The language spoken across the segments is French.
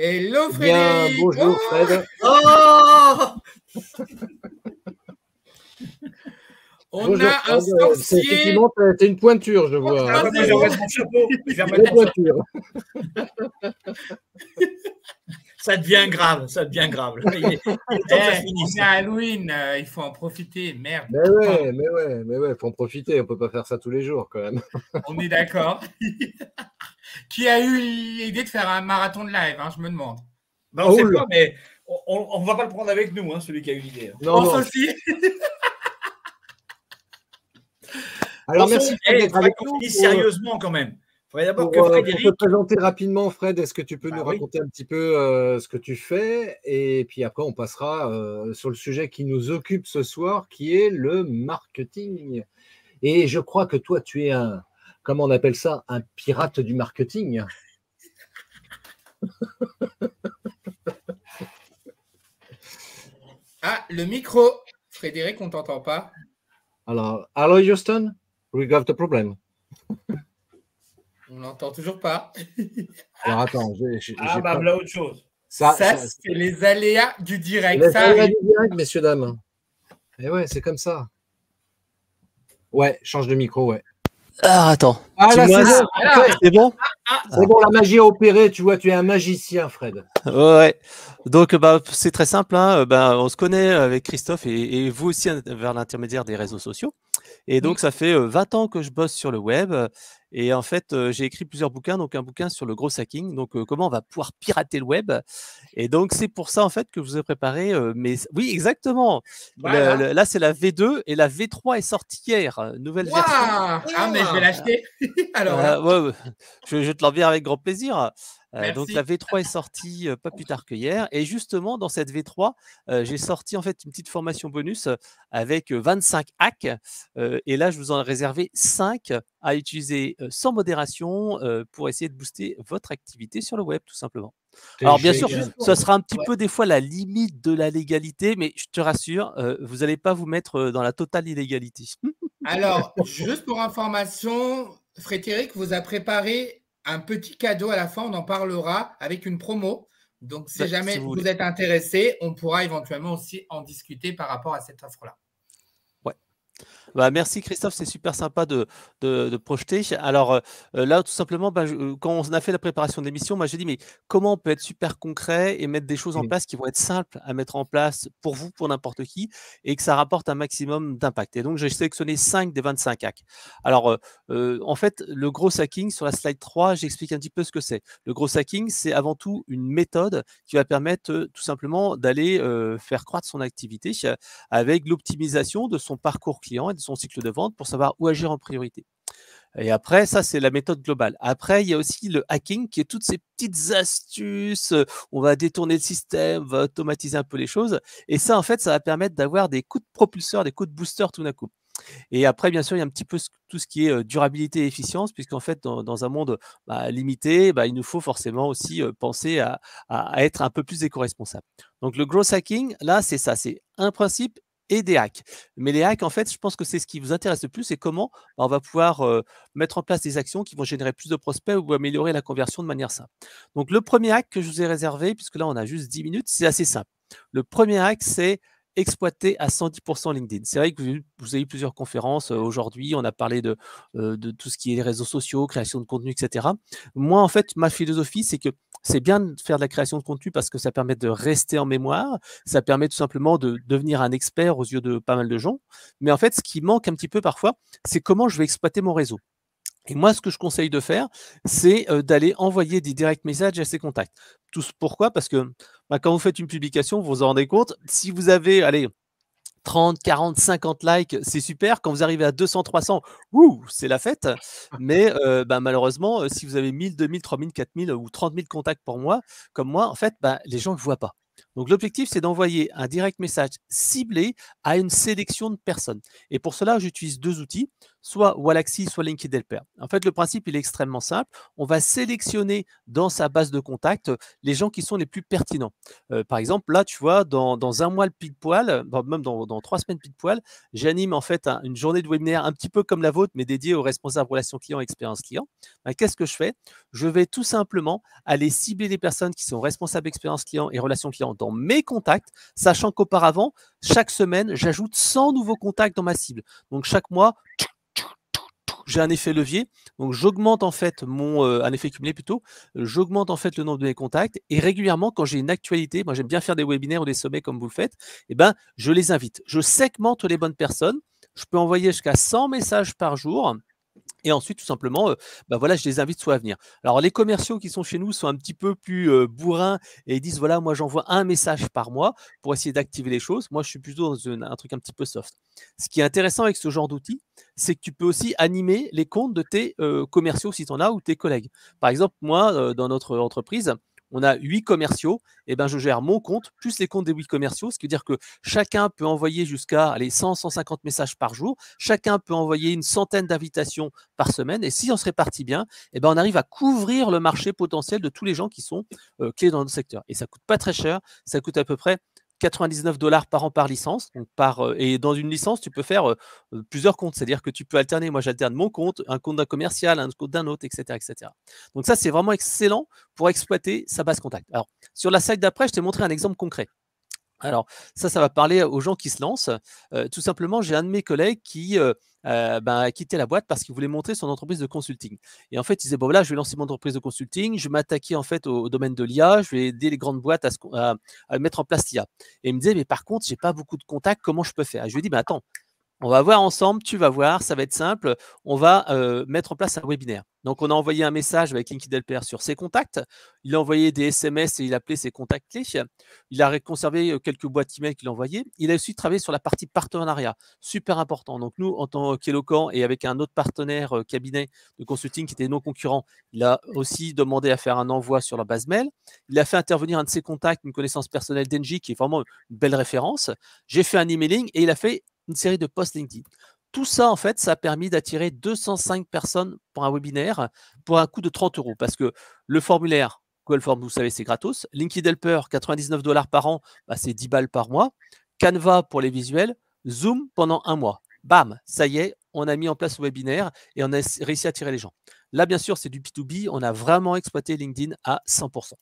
Hello Eh bien, Frédéric. bonjour Fred. Oh On Bonjour a un Fred. C'est sorcier. effectivement, t'es une pointure, je vois. Ah, Hein. moi, je vais remettre mon chapeau. Je vais Une remettre mon chapeau. pointure. Ça devient grave, ça devient grave. Il est temps que ça finisse. On est à Halloween, il faut en profiter. Merde. Mais ouais, faut en profiter. On peut pas faire ça tous les jours quand même. On est d'accord. Qui a eu l'idée de faire un marathon de live, hein, je me demande. Ben, on ne sait pas, mais on ne va pas le prendre avec nous, hein, celui qui a eu l'idée. Non, On non. aussi. Alors merci Fred d'être avec nous. Sérieusement quand même. Il faudrait d'abord que Frédéric. Pour te présenter rapidement, Fred, est-ce que tu peux nous oui. raconter un petit peu ce que tu fais? Et puis après, on passera sur le sujet qui nous occupe ce soir, qui est le marketing. Et je crois que toi, tu es un, comment on appelle ça, un pirate du marketing. Ah, le micro. Frédéric, on t'entend pas. Alors, hello Houston, we got the problem. On n'entend toujours pas. Alors attends, bah là autre chose. Ça c'est les aléas du direct. Les aléas du direct, messieurs, dames. Et ouais, c'est comme ça. Ouais, change de micro, ouais. Ah, attends. Ah là, c'est bon. C'est bon, la magie a opéré, tu vois, tu es un magicien, Fred. Ouais. Donc, c'est très simple. Hein. On se connaît avec Christophe et vous aussi vers l'intermédiaire des réseaux sociaux. Et donc, ça fait 20 ans que je bosse sur le web. Et en fait, j'ai écrit plusieurs bouquins. Donc, un bouquin sur le gros hacking. Donc, comment on va pouvoir pirater le web. Et donc, c'est pour ça, en fait, que je vous ai préparé. Oui, exactement. Voilà. Là, c'est la V2 et la V3 est sortie hier. Nouvelle version. Ah, mais je vais l'acheter. Alors, ouais. Je te l'enverrai avec grand plaisir. Donc Merci. la V3 est sortie pas plus tard que hier. Et justement, dans cette V3, j'ai sorti en fait une petite formation bonus avec 25 hacks. Et là, je vous en ai réservé 5 à utiliser sans modération pour essayer de booster votre activité sur le web, tout simplement. Alors bien sûr, ça sera un petit peu des fois la limite de la légalité, mais je te rassure, vous n'allez pas vous mettre dans la totale illégalité. Alors, juste pour information, Frédéric vous a préparé un petit cadeau à la fin, on en parlera avec une promo. Donc, si jamais vous êtes intéressé, on pourra éventuellement aussi en discuter par rapport à cette offre-là. Ouais. Merci Christophe, c'est super sympa de projeter. Alors là, tout simplement, quand on a fait la préparation de l'émission, moi j'ai dit, mais comment on peut être super concret et mettre des choses en place qui vont être simples à mettre en place pour vous, pour n'importe qui, et que ça rapporte un maximum d'impact. Et donc, j'ai sélectionné 5 des 25 hacks. Alors, en fait, le gros hacking, sur la slide 3, j'explique un petit peu ce que c'est. Le gros hacking, c'est avant tout une méthode qui va permettre tout simplement d'aller faire croître son activité avec l'optimisation de son parcours client et de son cycle de vente pour savoir où agir en priorité. Et après, ça, c'est la méthode globale. Après, il y a aussi le hacking qui est toutes ces petites astuces. On va détourner le système, on va automatiser un peu les choses. Et ça, en fait, ça va permettre d'avoir des coups de propulseur, des coups de booster tout d'un coup. Et après, bien sûr, il y a un petit peu tout ce qui est durabilité et efficience, puisqu'en fait, dans un monde limité, il nous faut forcément aussi penser à être un peu plus éco-responsable. Donc, le growth hacking, là, c'est ça. C'est un principe et des hacks. Mais les hacks, en fait, je pense que c'est ce qui vous intéresse le plus, c'est comment on va pouvoir mettre en place des actions qui vont générer plus de prospects ou améliorer la conversion de manière simple. Donc, le premier hack que je vous ai réservé, puisque là, on a juste 10 minutes, c'est assez simple. Le premier hack, c'est exploiter à 110% LinkedIn. C'est vrai que vous avez eu plusieurs conférences aujourd'hui, on a parlé de tout ce qui est les réseaux sociaux, création de contenu, etc. Moi, en fait, ma philosophie, c'est que c'est bien de faire de la création de contenu parce que ça permet de rester en mémoire, ça permet tout simplement de devenir un expert aux yeux de pas mal de gens. Mais en fait, ce qui manque un petit peu parfois, c'est comment je vais exploiter mon réseau. Et moi, ce que je conseille de faire, c'est d'aller envoyer des direct messages à ses contacts. Pourquoi? Parce que quand vous faites une publication, vous vous en rendez compte, si vous avez, allez, 30, 40, 50 likes, c'est super. Quand vous arrivez à 200, 300, c'est la fête. Mais malheureusement, si vous avez 1000, 2000, 3000, 4000 ou 30 000 contacts pour moi, comme moi, en fait, les gens ne le voient pas. Donc, l'objectif, c'est d'envoyer un direct message ciblé à une sélection de personnes. Et pour cela, j'utilise 2 outils, soit Wallaxy, soit LinkedIn Helper. En fait, le principe, il est extrêmement simple. On va sélectionner dans sa base de contacts les gens qui sont les plus pertinents. Par exemple, là, tu vois, dans un mois pile poil, même dans 3 semaines pile poil, j'anime en fait une journée de webinaire un petit peu comme la vôtre, mais dédiée aux responsables relations clients et expérience client. Qu'est-ce que je fais? Je vais tout simplement aller cibler les personnes qui sont responsables expérience client et relations clients dans mes contacts, sachant qu'auparavant, chaque semaine, j'ajoute 100 nouveaux contacts dans ma cible. Donc, chaque mois, j'ai un effet levier. Donc, j'augmente en fait un effet cumulé plutôt. J'augmente en fait le nombre de mes contacts et régulièrement, quand j'ai une actualité, moi j'aime bien faire des webinaires ou des sommets comme vous le faites, je les invite. Je segmente les bonnes personnes. Je peux envoyer jusqu'à 100 messages par jour. Et ensuite, tout simplement, voilà, je les invite soit à venir. Alors, les commerciaux qui sont chez nous sont un petit peu plus bourrins et ils disent, voilà, moi, j'envoie un message par mois pour essayer d'activer les choses. Moi, je suis plutôt dans un truc un petit peu soft. Ce qui est intéressant avec ce genre d'outil, c'est que tu peux aussi animer les comptes de tes commerciaux si tu en as ou tes collègues. Par exemple, moi, dans notre entreprise, on a 8 commerciaux, et je gère mon compte plus les comptes des 8 commerciaux, ce qui veut dire que chacun peut envoyer jusqu'à 100-150 messages par jour, chacun peut envoyer une centaine d'invitations par semaine, et si on se répartit bien, on arrive à couvrir le marché potentiel de tous les gens qui sont clés dans notre secteur. Et ça coûte pas très cher, ça coûte à peu près 99 $ par an par licence. Donc et dans une licence, tu peux faire plusieurs comptes. C'est-à-dire que tu peux alterner. Moi, j'alterne mon compte, un compte d'un commercial, un compte d'un autre, etc., etc. Donc ça, c'est vraiment excellent pour exploiter sa base contact. Alors, sur la slide d'après, je t'ai montré un exemple concret. Alors, ça va parler aux gens qui se lancent. Tout simplement, j'ai un de mes collègues qui a quitté la boîte parce qu'il voulait monter son entreprise de consulting. Et en fait, il disait, bon, là, je vais lancer mon entreprise de consulting, je vais m'attaquer en fait au domaine de l'IA, je vais aider les grandes boîtes à mettre en place l'IA. Et il me disait, mais par contre, j'ai pas beaucoup de contacts, comment je peux faire? Et je lui ai dit, mais attends, on va voir ensemble, tu vas voir, ça va être simple. On va mettre en place un webinaire. Donc, on a envoyé un message avec LinkedIn Helper sur ses contacts. Il a envoyé des SMS et il a appelé ses contacts clés. Il a conservé quelques boîtes email qu'il a envoyées. Il a aussi travaillé sur la partie partenariat, super important. Donc, nous, en tant qu'Eloquent et avec un autre partenaire cabinet de consulting qui était non concurrent, il a aussi demandé à faire un envoi sur la base mail. Il a fait intervenir un de ses contacts, une connaissance personnelle d'Engie, qui est vraiment une belle référence. J'ai fait un emailing et il a fait une série de posts LinkedIn. Tout ça, en fait, ça a permis d'attirer 205 personnes pour un webinaire pour un coût de 30 € parce que le formulaire, Google Form, vous savez, c'est gratos. LinkedIn Helper, 99 $ par an, c'est 10 balles par mois. Canva pour les visuels, Zoom pendant un mois. Bam, ça y est, on a mis en place le webinaire et on a réussi à attirer les gens. Là, bien sûr, c'est du B2B. On a vraiment exploité LinkedIn à 100%.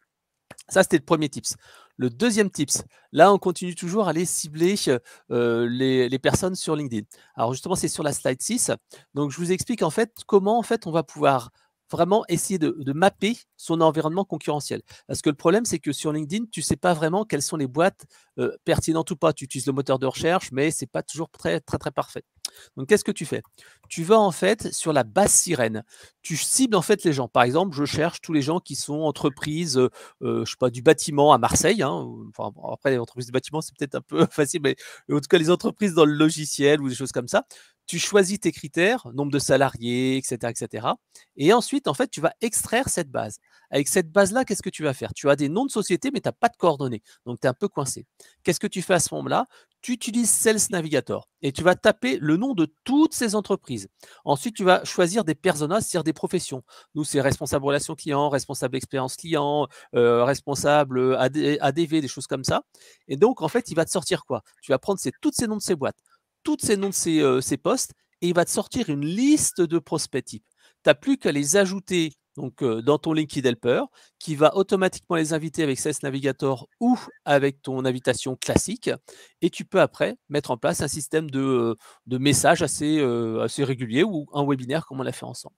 Ça, c'était le premier tips. Le deuxième tips, là, on continue toujours à aller cibler les personnes sur LinkedIn. Alors, justement, c'est sur la slide 6. Donc, je vous explique en fait comment en fait, on va pouvoir vraiment essayer de mapper son environnement concurrentiel. Parce que le problème, c'est que sur LinkedIn, tu ne sais pas vraiment quelles sont les boîtes pertinentes ou pas. Tu utilises le moteur de recherche, mais ce n'est pas toujours très, très, très parfait. Donc, qu'est-ce que tu fais? Tu vas en fait sur la base sirène. Tu cibles en fait les gens. Par exemple, je cherche tous les gens qui sont entreprises, je sais pas, du bâtiment à Marseille. Enfin, après, les entreprises du bâtiment, c'est peut-être un peu facile, mais en tout cas, les entreprises dans le logiciel ou des choses comme ça. Tu choisis tes critères, nombre de salariés, etc., etc. Et ensuite, en fait, tu vas extraire cette base. Avec cette base-là, qu'est-ce que tu vas faire? Tu as des noms de sociétés, mais tu n'as pas de coordonnées. Donc, tu es un peu coincé. Qu'est-ce que tu fais à ce moment-là? Tu utilises Sales Navigator et tu vas taper le nom de toutes ces entreprises. Ensuite, tu vas choisir des personas, c'est-à-dire des professions. Nous, c'est responsable relations clients, responsable expérience client, responsable ADV, des choses comme ça. Et donc, en fait, il va te sortir quoi? Tu vas prendre tous ces noms de ces boîtes, tous ces noms de ces postes, et il va te sortir une liste de prospects types. Tu n'as plus qu'à les ajouter donc, dans ton LinkedIn Helper, qui va automatiquement les inviter avec Sales Navigator ou avec ton invitation classique. Et tu peux après mettre en place un système de messages assez régulier ou un webinaire comme on l'a fait ensemble.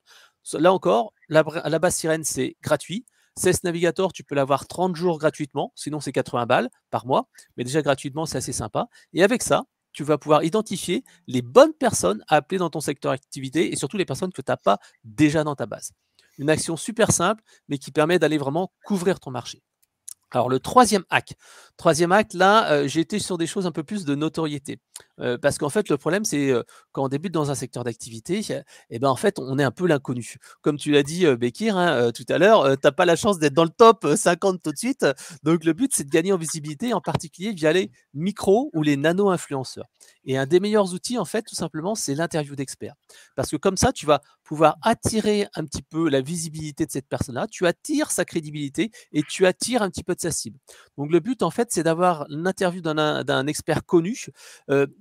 Là encore, la base sirène, c'est gratuit. Sales Navigator, tu peux l'avoir 30 jours gratuitement, sinon c'est 80 balles par mois. Mais déjà gratuitement, c'est assez sympa. Et avec ça, tu vas pouvoir identifier les bonnes personnes à appeler dans ton secteur d'activité et surtout les personnes que tu n'as pas déjà dans ta base. Une action super simple, mais qui permet d'aller vraiment couvrir ton marché. Alors, le troisième hack, là, j'ai été sur des choses un peu plus de notoriété. Parce qu'en fait, le problème, c'est quand on débute dans un secteur d'activité, et ben, en fait, on est un peu l'inconnu. Comme tu l'as dit, Bekir, hein, tout à l'heure, tu n'as pas la chance d'être dans le top 50 tout de suite. Donc, le but, c'est de gagner en visibilité, en particulier via les micros ou les nano-influenceurs. Et un des meilleurs outils, en fait, tout simplement, c'est l'interview d'experts. Parce que comme ça, tu vas pouvoir attirer un petit peu la visibilité de cette personne-là, tu attires sa crédibilité et tu attires un petit peu de sa cible. Donc le but, en fait, c'est d'avoir l'interview d'un expert connu,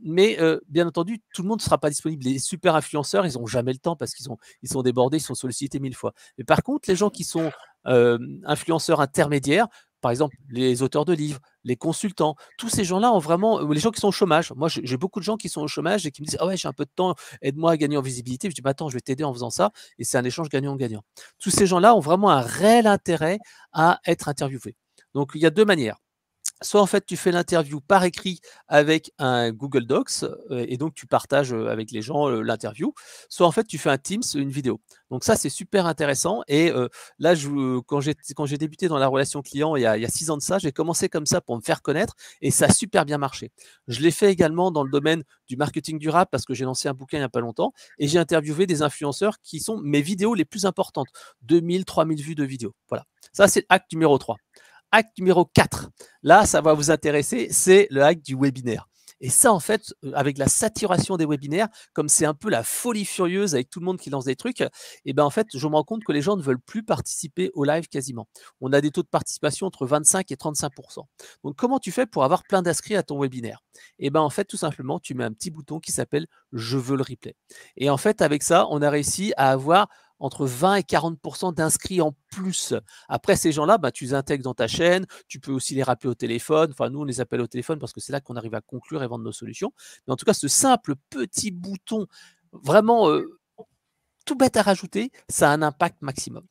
mais bien entendu, tout le monde ne sera pas disponible. Les super influenceurs, ils n'ont jamais le temps parce ils sont débordés, ils sont sollicités 1000 fois. Mais par contre, les gens qui sont influenceurs intermédiaires, par exemple, les auteurs de livres, les consultants, tous ces gens-là ont vraiment, les gens qui sont au chômage. Moi, j'ai beaucoup de gens qui sont au chômage et qui me disent: ah ouais, j'ai un peu de temps, aide-moi à gagner en visibilité. Je dis: bah, attends, je vais t'aider en faisant ça. Et c'est un échange gagnant-gagnant. Tous ces gens-là ont vraiment un réel intérêt à être interviewés. Donc, il y a deux manières. Soit en fait tu fais l'interview par écrit avec un Google Docs et donc tu partages avec les gens l'interview, soit en fait tu fais un Teams, une vidéo. Donc ça c'est super intéressant et là quand j'ai débuté dans la relation client il y a 6 ans de ça, j'ai commencé comme ça pour me faire connaître et ça a super bien marché. Je l'ai fait également dans le domaine du marketing durable parce que j'ai lancé un bouquin il n'y a pas longtemps et j'ai interviewé des influenceurs qui sont mes vidéos les plus importantes, 2000, 3000 vues de vidéos. Voilà, ça c'est acte numéro 3. Hack numéro 4, là, ça va vous intéresser, c'est le hack du webinaire. Et ça, en fait, avec la saturation des webinaires, comme c'est un peu la folie furieuse avec tout le monde qui lance des trucs, et ben en fait, je me rends compte que les gens ne veulent plus participer au live quasiment. On a des taux de participation entre 25 et 35%. Donc, comment tu fais pour avoir plein d'inscrits à ton webinaire? Et ben en fait, tout simplement, tu mets un petit bouton qui s'appelle « Je veux le replay ». Et en fait, avec ça, on a réussi à avoir entre 20 et 40% d'inscrits en plus. Après, ces gens-là, bah, tu les intègres dans ta chaîne, tu peux aussi les rappeler au téléphone. Enfin, nous, on les appelle au téléphone parce que c'est là qu'on arrive à conclure et vendre nos solutions. Mais en tout cas, ce simple petit bouton, vraiment tout bête à rajouter, ça a un impact maximum.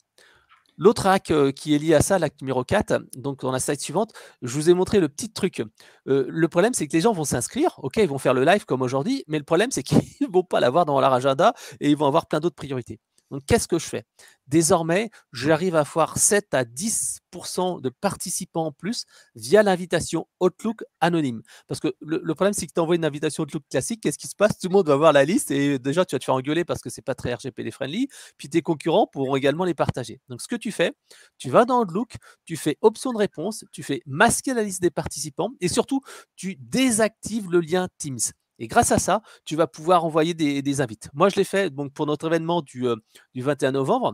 L'autre hack qui est lié à ça, l'acte numéro 4, donc dans la slide suivante, je vous ai montré le petit truc. Le problème, c'est que les gens vont s'inscrire, ok, ils vont faire le live comme aujourd'hui, mais le problème, c'est qu'ils ne vont pas l'avoir dans leur agenda et ils vont avoir plein d'autres priorités. Donc, qu'est-ce que je fais? Désormais, j'arrive à avoir 7 à 10% de participants en plus via l'invitation Outlook anonyme. Parce que le problème, c'est que tu envoies une invitation Outlook classique, qu'est-ce qui se passe? Tout le monde va voir la liste et déjà, tu vas te faire engueuler parce que ce n'est pas très RGPD friendly. Puis tes concurrents pourront également les partager. Donc, ce que tu fais, tu vas dans Outlook, tu fais option de réponse, tu fais masquer la liste des participants et surtout, tu désactives le lien Teams. Et grâce à ça, tu vas pouvoir envoyer des invites. Moi, je l'ai fait donc, pour notre événement du 21 novembre.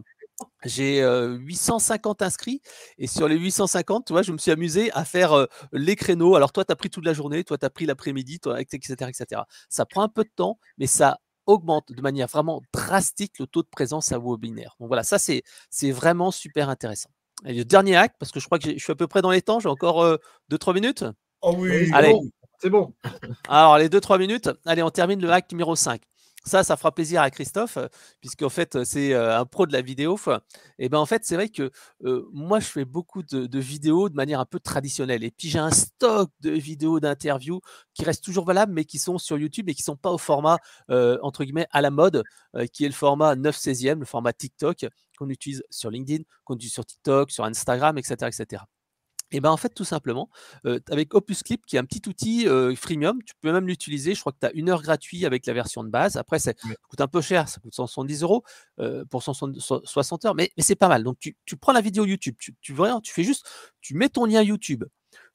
J'ai 850 inscrits et sur les 850, tu vois, je me suis amusé à faire les créneaux. Alors toi, tu as pris toute la journée, toi, tu as pris l'après-midi, etc., etc. Ça prend un peu de temps, mais ça augmente de manière vraiment drastique le taux de présence à vos webinaires. Donc voilà, ça, c'est vraiment super intéressant. Et le dernier hack, parce que je crois que je suis à peu près dans les temps, j'ai encore 2-3 minutes. Oh oui, allez. C'est bon. Alors, les 2-3 minutes, allez, on termine le hack numéro 5. Ça fera plaisir à Christophe, puisqu'en fait, c'est un pro de la vidéo. Et ben en fait, c'est vrai que moi, je fais beaucoup de vidéos de manière un peu traditionnelle. Et puis, j'ai un stock de vidéos d'interviews qui restent toujours valables, mais qui sont sur YouTube et qui ne sont pas au format, entre guillemets, à la mode, qui est le format 9/16e, le format TikTok, qu'on utilise sur LinkedIn, qu'on utilise sur TikTok, sur Instagram, etc., etc. Et ben en fait, tout simplement, avec Opus Clip, qui est un petit outil freemium, tu peux même l'utiliser. Je crois que tu as 1 heure gratuit avec la version de base. Après, ça coûte un peu cher, ça coûte 170 € pour 60 heures, mais c'est pas mal. Donc, tu prends la vidéo YouTube, tu fais juste, tu mets ton lien YouTube.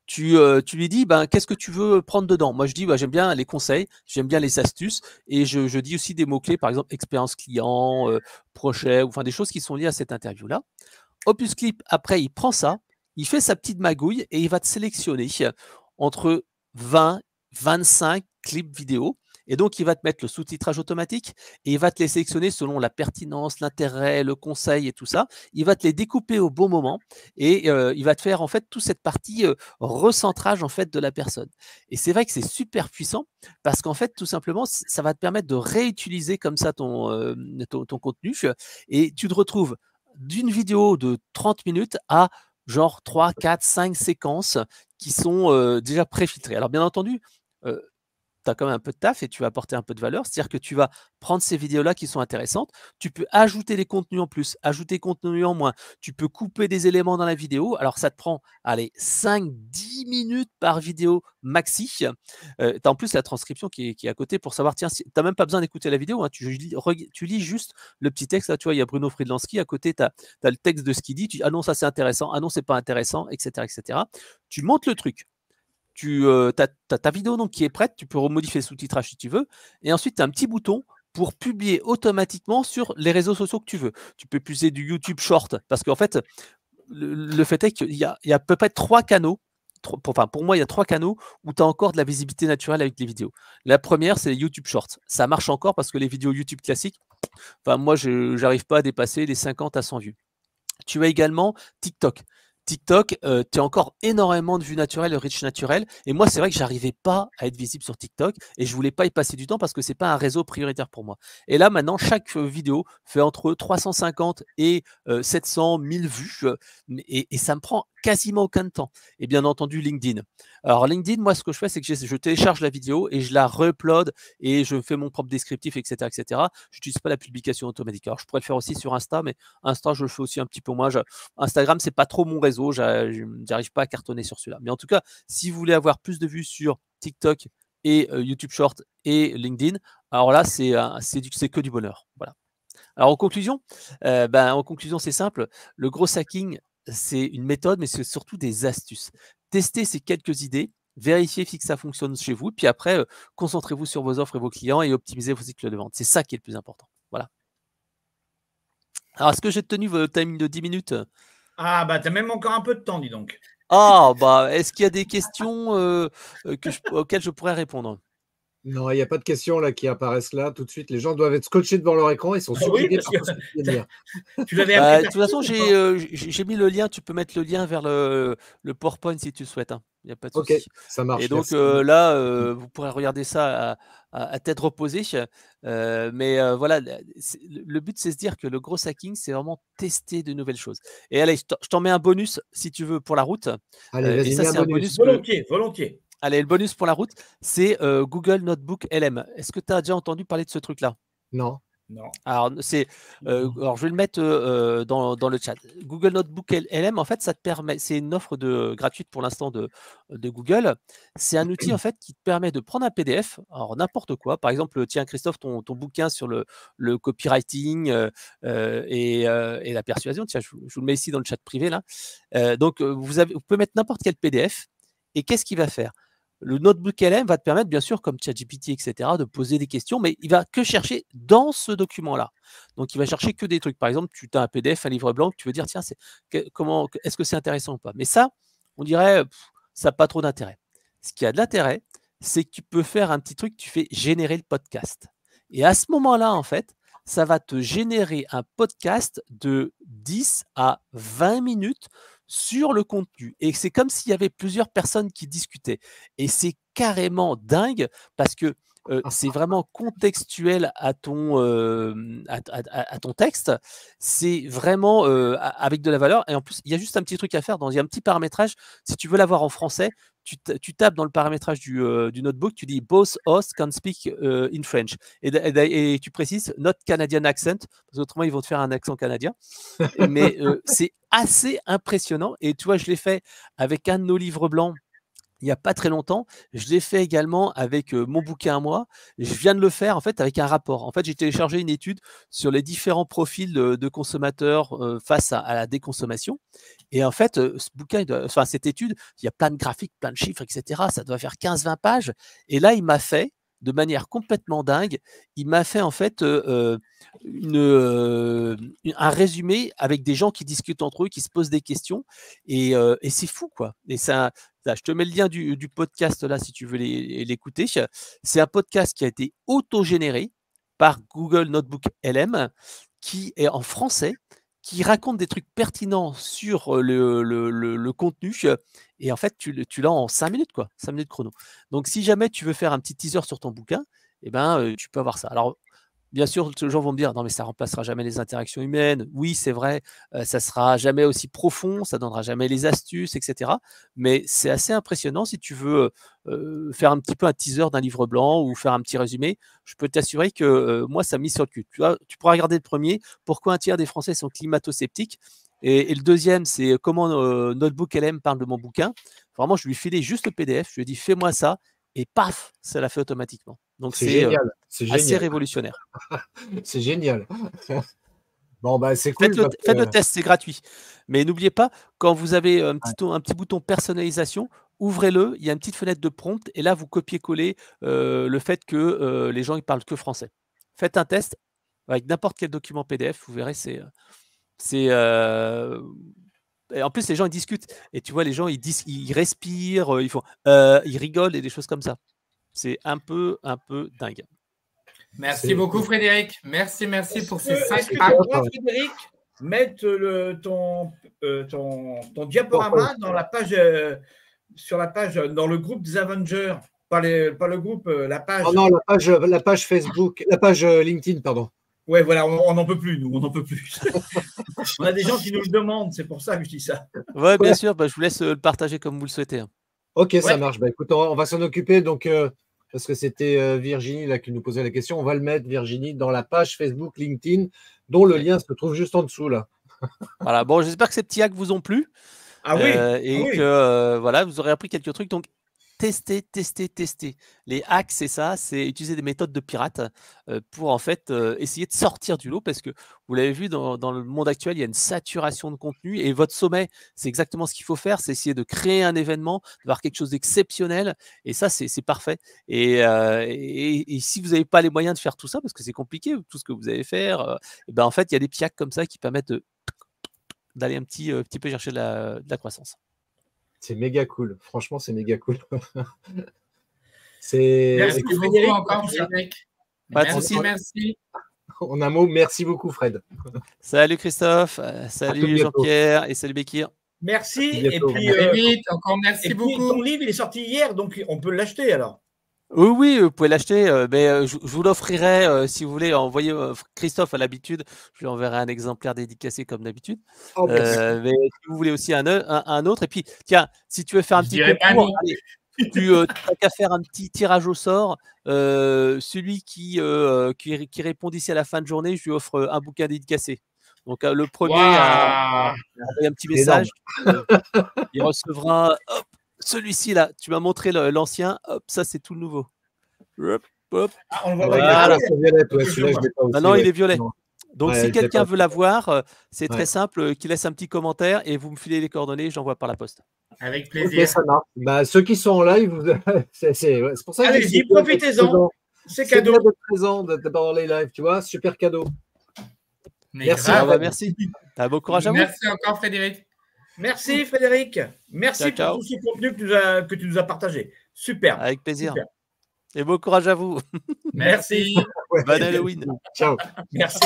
Tu lui dis, ben, qu'est-ce que tu veux prendre dedans? Moi, je dis, j'aime bien les conseils, j'aime bien les astuces et je dis aussi des mots-clés, par exemple, expérience client, projet, enfin des choses qui sont liées à cette interview-là. Opus Clip, après, il prend ça, il fait sa petite magouille et il va te sélectionner entre 20, 25 clips vidéo. Et donc, il va te mettre le sous-titrage automatique et il va te les sélectionner selon la pertinence, l'intérêt, le conseil et tout ça. Il va te les découper au bon moment et il va te faire en fait toute cette partie recentrage en fait de la personne. Et c'est vrai que c'est super puissant parce qu'en fait, tout simplement, ça va te permettre de réutiliser comme ça ton contenu et tu te retrouves d'une vidéo de 30 minutes à genre 3, 4, 5 séquences qui sont déjà préfiltrées. Alors bien entendu, tu as quand même un peu de taf et tu vas apporter un peu de valeur. C'est-à-dire que tu vas prendre ces vidéos-là qui sont intéressantes, tu peux ajouter des contenus en plus, ajouter des contenus en moins, tu peux couper des éléments dans la vidéo. Alors ça te prend, allez, 5-10 minutes par vidéo maxi. Tu as en plus la transcription qui est à côté pour savoir, tiens, tu n'as même pas besoin d'écouter la vidéo, hein, tu lis juste le petit texte. Là, tu vois, il y a Bruno Friedlanski, à côté, tu as le texte de ce qu'il dit, tu dis, ah non, ça c'est intéressant, ah non, c'est pas intéressant, etc., etc. Tu montes le truc. Tu as ta vidéo donc, qui est prête, tu peux remodifier le sous-titrage si tu veux, et ensuite tu as un petit bouton pour publier automatiquement sur les réseaux sociaux que tu veux. Tu peux puiser du YouTube Short, parce qu'en fait, le fait est qu'il y a à peu près 3 canaux, pour moi, il y a 3 canaux où tu as encore de la visibilité naturelle avec les vidéos. La première, c'est YouTube Short. Ça marche encore parce que les vidéos YouTube classiques, moi, je n'arrive pas à dépasser les 50 à 100 vues. Tu as également TikTok. TikTok, tu as encore énormément de vues naturelles, de reach naturel. Et moi, c'est vrai que j'arrivais pas à être visible sur TikTok et je voulais pas y passer du temps parce que c'est pas un réseau prioritaire pour moi. Et là, maintenant, chaque vidéo fait entre 350 et 700 000 vues et ça me prend quasiment aucun temps. Et bien entendu, LinkedIn. Alors, LinkedIn, moi, ce que je fais, c'est que je télécharge la vidéo et je la re-upload et je fais mon propre descriptif, etc., etc. Je n'utilise pas la publication automatique. Alors, je pourrais le faire aussi sur Insta, mais Insta, je le fais aussi un petit peu moins. Instagram, c'est pas trop mon réseau. J'arrive pas à cartonner sur celui-là. Mais en tout cas, si vous voulez avoir plus de vues sur TikTok et YouTube Short et LinkedIn, alors là, c'est que du bonheur. Voilà. Alors, en conclusion, c'est simple. Le gros hacking, c'est une méthode, mais c'est surtout des astuces. Testez ces quelques idées, vérifiez que ça fonctionne chez vous, puis après, concentrez-vous sur vos offres et vos clients et optimisez vos cycles de vente. C'est ça qui est le plus important. Voilà. Alors, est-ce que j'ai tenu votre timing de 10 minutes? Ah, bah, tu as même encore un peu de temps, dis donc. Ah, bah, est-ce qu'il y a des questions auxquelles je pourrais répondre? Non, il n'y a pas de questions là qui apparaissent là tout de suite. Les gens doivent être scotchés devant leur écran. Ils sont subjugués par tout ce que tu viens de dire. Tu l'avais appris. De toute façon, j'ai mis le lien. Tu peux mettre le lien vers le PowerPoint si tu le souhaites. Il n'y a pas de souci. Ok, ça marche. Et donc là, vous pourrez regarder ça à tête reposée. Voilà, le but, c'est de se dire que le gros hacking, c'est vraiment tester de nouvelles choses. Et allez, je t'en mets un bonus si tu veux pour la route. Allez, vas-y, et ça, mets c'est un un bonus. bonus. Volontiers. Allez, le bonus pour la route, c'est Google Notebook LM. Est-ce que tu as déjà entendu parler de ce truc-là? Non. Alors, alors, je vais le mettre dans le chat. Google Notebook LM, en fait, ça te permet, c'est une offre gratuite pour l'instant de Google. C'est un outil en fait qui te permet de prendre un PDF, alors n'importe quoi. Par exemple, tiens Christophe, ton bouquin sur le copywriting et la persuasion. Tiens, je vous le mets ici dans le chat privé là. Donc, vous pouvez mettre n'importe quel PDF. Et qu'est-ce qu'il va faire? Le Notebook LM va te permettre, bien sûr, comme ChatGPT, etc., de poser des questions, mais il va que chercher dans ce document-là. Donc, il va chercher que des trucs. Par exemple, tu as un PDF, un livre blanc, tu veux dire, tiens, est-ce que c'est intéressant ou pas? Mais ça, on dirait, ça n'a pas trop d'intérêt. Ce qui a de l'intérêt, c'est que tu peux faire un petit truc, tu fais générer le podcast. Et à ce moment-là, en fait, ça va te générer un podcast de 10 à 20 minutes sur le contenu. Et c'est comme s'il y avait plusieurs personnes qui discutaient. Et c'est carrément dingue parce que c'est vraiment contextuel à ton texte. C'est vraiment avec de la valeur. Et en plus, il y a juste un petit truc à faire. Il y a un petit paramétrage. Si tu veux l'avoir en français, tu tapes dans le paramétrage du notebook, tu dis both hosts can speak in French. Et tu précises not Canadian accent, parce qu'autrement, ils vont te faire un accent canadien. Mais c'est assez impressionnant. Et tu vois, je l'ai fait avec un de nos livres blancs il n'y a pas très longtemps. Je l'ai fait également avec mon bouquin à moi. Je viens de le faire en fait avec un rapport. En fait, j'ai téléchargé une étude sur les différents profils de consommateurs face à la déconsommation. Et en fait, ce bouquin, cette étude, il y a plein de graphiques, plein de chiffres, etc. Ça doit faire 15-20 pages. Et là, il m'a fait, de manière complètement dingue, il m'a fait en fait un résumé avec des gens qui discutent entre eux, qui se posent des questions. Et c'est fou, quoi. Et ça, je te mets le lien du podcast là si tu veux l'écouter. C'est un podcast qui a été auto-généré par Google Notebook LM, qui est en français, qui raconte des trucs pertinents sur le contenu. Et en fait, tu l'as en 5 minutes, quoi. 5 minutes chrono. Donc, si jamais tu veux faire un petit teaser sur ton bouquin, tu peux avoir ça. Alors, bien sûr, les gens vont me dire, non, mais ça remplacera jamais les interactions humaines. Oui, c'est vrai, ça sera jamais aussi profond, ça donnera jamais les astuces, etc. Mais c'est assez impressionnant si tu veux faire un petit peu un teaser d'un livre blanc ou faire un petit résumé. Je peux t'assurer que moi, ça m'a mis sur le cul. Tu vois, tu pourras regarder le premier, pourquoi un tiers des Français sont climato-sceptiques. Et le deuxième, c'est comment Notebook LM parle de mon bouquin. Vraiment, je lui filais juste le PDF, je lui ai dit, fais-moi ça, et paf, ça l'a fait automatiquement. Donc, c'est génial. C'est assez révolutionnaire. C'est génial. Bon, bah, c'est cool. Faites le test, c'est gratuit. Mais n'oubliez pas, quand vous avez un petit bouton personnalisation, ouvrez-le, il y a une petite fenêtre de prompt, et là, vous copiez-collez le fait que les gens ne parlent que français. Faites un test avec n'importe quel document PDF, vous verrez, et en plus, les gens ils discutent. Et tu vois, les gens ils respirent, ils rigolent et des choses comme ça. C'est un peu dingue. Merci beaucoup, Frédéric. Merci pour ces 5 Est-ce que tu pourras, Frédéric, mettre ton diaporama dans la page, sur la page, dans le groupe des Avengers, pas le groupe, la page. Oh non, la page Facebook, la page LinkedIn, pardon. Ouais, voilà, on n'en peut plus, nous, on n'en peut plus. On a des gens qui nous le demandent, c'est pour ça que je dis ça. Ouais, bien sûr, je vous laisse le partager comme vous le souhaitez. Ok, ça marche. Bah, écoute, on va s'en occuper. Donc, parce que c'était Virginie là, qui nous posait la question, on va le mettre, Virginie, dans la page Facebook LinkedIn, dont le lien se trouve juste en dessous là. Voilà, bon, j'espère que ces petits hacks vous ont plu. Ah oui. Que voilà, vous aurez appris quelques trucs. Donc, tester. Les hacks, c'est ça, c'est utiliser des méthodes de pirates pour en fait essayer de sortir du lot, parce que vous l'avez vu dans le monde actuel, il y a une saturation de contenu, et votre sommet, c'est exactement ce qu'il faut faire, c'est essayer de créer un événement, d'avoir quelque chose d'exceptionnel, et ça, c'est parfait. Et si vous n'avez pas les moyens de faire tout ça, parce que c'est compliqué, tout ce que vous allez faire, en fait, il y a des petits hacks comme ça qui permettent d'aller un petit peu chercher de la croissance. C'est méga cool. Franchement, c'est méga cool. Merci beaucoup encore, Frédéric. Merci. En un mot, merci beaucoup, Fred. Salut Christophe, salut Jean-Pierre et salut Bekir. Merci. Et puis, vite, encore merci beaucoup. Ton livre, il est sorti hier, donc on peut l'acheter alors. Oui, vous pouvez l'acheter, mais je vous l'offrirai si vous voulez. Envoyer Christophe à l'habitude, je lui enverrai un exemplaire dédicacé comme d'habitude. Mais si vous voulez aussi un autre, et puis tiens, si tu veux faire un petit concours, tu n'as qu'à faire un petit tirage au sort. Celui qui répond d'ici à la fin de journée, je lui offre un bouquin dédicacé. Donc le premier a envoyé un petit message, il recevra. Hop, celui-ci là, tu m'as montré l'ancien, hop, ça c'est tout le nouveau. Hop. On le voit voilà. Maintenant il est violet. Donc si quelqu'un veut l'avoir, c'est très simple, qu'il laisse un petit commentaire et vous me filez les coordonnées, j'envoie par la poste. Avec plaisir. Okay, ça marche. Bah, ceux qui sont en live, c'est pour ça que allez-y, profitez-en. C'est cadeau. De présent dans les lives, tu vois, super cadeau. Merci. Merci. T'as bon courage à vous. Merci encore, Frédéric. Merci Frédéric. Merci pour tout ce contenu que tu nous as partagé. Super. Avec plaisir. Super. Et bon courage à vous. Merci. Bon Halloween. Ciao. Merci.